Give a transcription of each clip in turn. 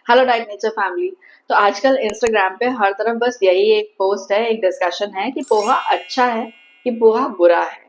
Hello diet nature family. तो आजकल Instagram पे हर तरफ बस यही एक पोस्ट है, एक डिस्कशन है कि पोहा अच्छा है कि पोहा बुरा है।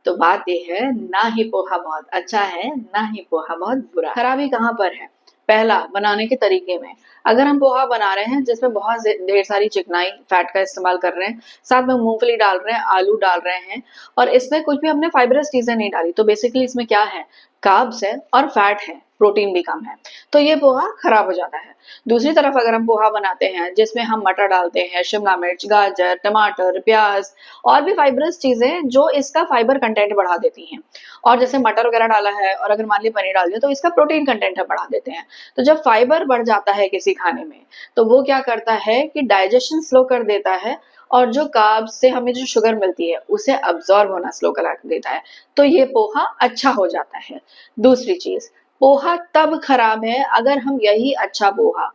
तो बात ये है, ना ही पोहा बहुत अच्छा है, ना ही पोहा बहुत बुरा है। खराबी कहाँ पर है? पहला, बनाने के तरीके में। अगर हम पोहा बना रहे हैं जिसमें बहुत ढेर सारी चिकनाई फैट का इस्तेमाल कर रहे हैं, साथ में मूंगफली डाल रहे हैं, आलू डाल रहे हैं, और इसमें कुछ भी हमने फाइबरस चीजें नहीं डाली, तो बेसिकली इसमें क्या है? कार्ब्स है और फैट है, प्रोटीन भी कम है। तो ये पोहा खराब हो जाता है। दूसरी तरफ अगर हम पोहा बनाते हैं जिसमें हम मटर डालते हैं, शिमला मिर्च, गाजर, टमाटर, प्याज और भी फाइबरस चीजें जो इसका फाइबर कंटेंट बढ़ा देती हैं, और जैसे मटर वगैरह डाला है और अगर मान ली पनीर डाल दिया तो इसका प्रोटीन कंटेंट बढ़ा देते हैं। तो जब फाइबर बढ़ जाता है किसी खाने में, तो वो क्या करता है कि डाइजेशन स्लो कर देता है, और जो कार्ब्स से हमें जो शुगर मिलती है उसे अब्सॉर्ब होना स्लो करा देता है। तो ये पोहा अच्छा हो जाता है। दूसरी चीज, पोहा तब खराब है अगर हम यही अच्छा पोहा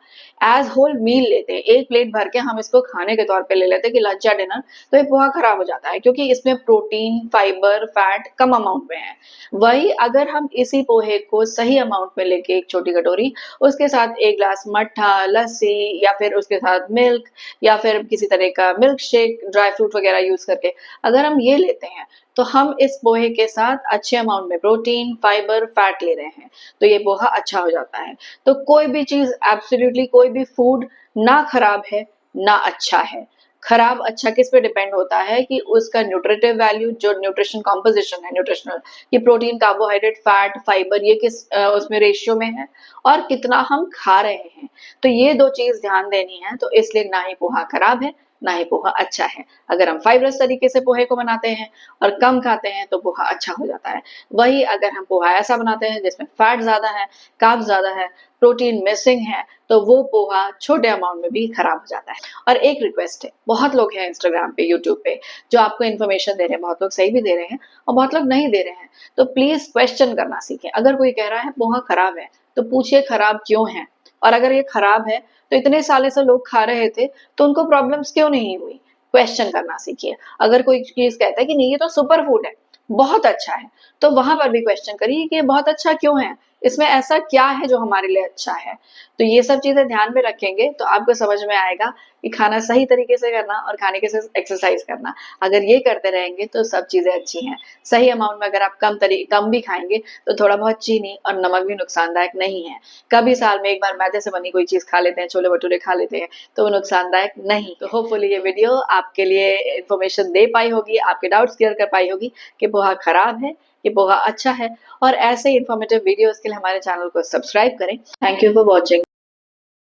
एज होल मील लेते हैं, एक प्लेट भर के हम इसको खाने के तौर पे ले लेते हैं कि लंच या डिनर, तो ये पोहा खराब हो जाता है क्योंकि इसमें प्रोटीन, फाइबर, फैट कम अमाउंट में है। वही अगर हम इसी पोहे को सही अमाउंट में लेके एक छोटी कटोरी, उसके साथ एक ग्लास मट्ठा, लस्सी या फिर उसके साथ मिल्क या फिर किसी तरह का मिल्क शेक, ड्राई फ्रूट वगैरह यूज करके अगर हम ये लेते हैं, तो हम इस पोहे के साथ अच्छे अमाउंट में प्रोटीन, फाइबर, फैट ले रहे हैं, तो ये पोहा अच्छा हो जाता है। तो कोई भी चीज, एब्सोल्युटली कोई भी फूड ना खराब है ना अच्छा है। खराब अच्छा किस पे डिपेंड होता है कि उसका न्यूट्रिटिव वैल्यू, जो न्यूट्रिशन कॉम्पोजिशन है न्यूट्रिशनल, कि प्रोटीन, कार्बोहाइड्रेट, फैट, फाइबर ये किस उसमें रेशियो में है और कितना हम खा रहे हैं। तो ये दो चीज ध्यान देनी है। तो इसलिए ना ही पोहा खराब है ना ही पोहा अच्छा है। अगर हम फाइबरस तरीके से पोहे को बनाते हैं और कम खाते हैं तो पोहा अच्छा हो जाता है। वही अगर हम पोहा ऐसा बनाते हैं जिसमें फैट ज्यादा है, कार्ब ज्यादा है, प्रोटीन मिसिंग है, तो वो पोहा छोटे अमाउंट में भी खराब हो जाता है। और एक रिक्वेस्ट है, बहुत लोग हैं इंस्टाग्राम पे, यूट्यूब पे जो आपको इन्फॉर्मेशन दे रहे हैं, बहुत लोग सही भी दे रहे हैं और बहुत लोग नहीं दे रहे हैं, तो प्लीज क्वेश्चन करना सीखें। अगर कोई कह रहा है पोहा खराब है, तो पूछिए खराब क्यों है, और अगर ये खराब है तो इतने सालों से लोग खा रहे थे तो उनको प्रॉब्लम्स क्यों नहीं हुई? क्वेश्चन करना सीखिए। अगर कोई चीज कहता है कि नहीं ये तो सुपर फूड है, बहुत अच्छा है, तो वहां पर भी क्वेश्चन करिए कि ये बहुत अच्छा क्यों है, इसमें ऐसा क्या है जो हमारे लिए अच्छा है। तो ये सब चीजें ध्यान में रखेंगे तो आपको समझ में आएगा कि खाना सही तरीके से करना और खाने के साथ एक्सरसाइज करना, अगर ये करते रहेंगे तो सब चीजें अच्छी हैं। सही अमाउंट में अगर आप कम भी खाएंगे तो थोड़ा बहुत चीनी और नमक भी नुकसानदायक नहीं है। कभी साल में एक बार मैदे से बनी कोई चीज खा लेते हैं, छोले भटूरे खा लेते हैं, तो वो नुकसानदायक नहीं। तो होपफुली ये वीडियो आपके लिए इन्फॉर्मेशन दे पाई होगी, आपके डाउट्स क्लियर कर पाई होगी कि पोहा खराब है कि पोहा अच्छा है। और ऐसे इन्फॉर्मेटिव वीडियोस के लिए हमारे चैनल को सब्सक्राइब करें। Thank you for watching.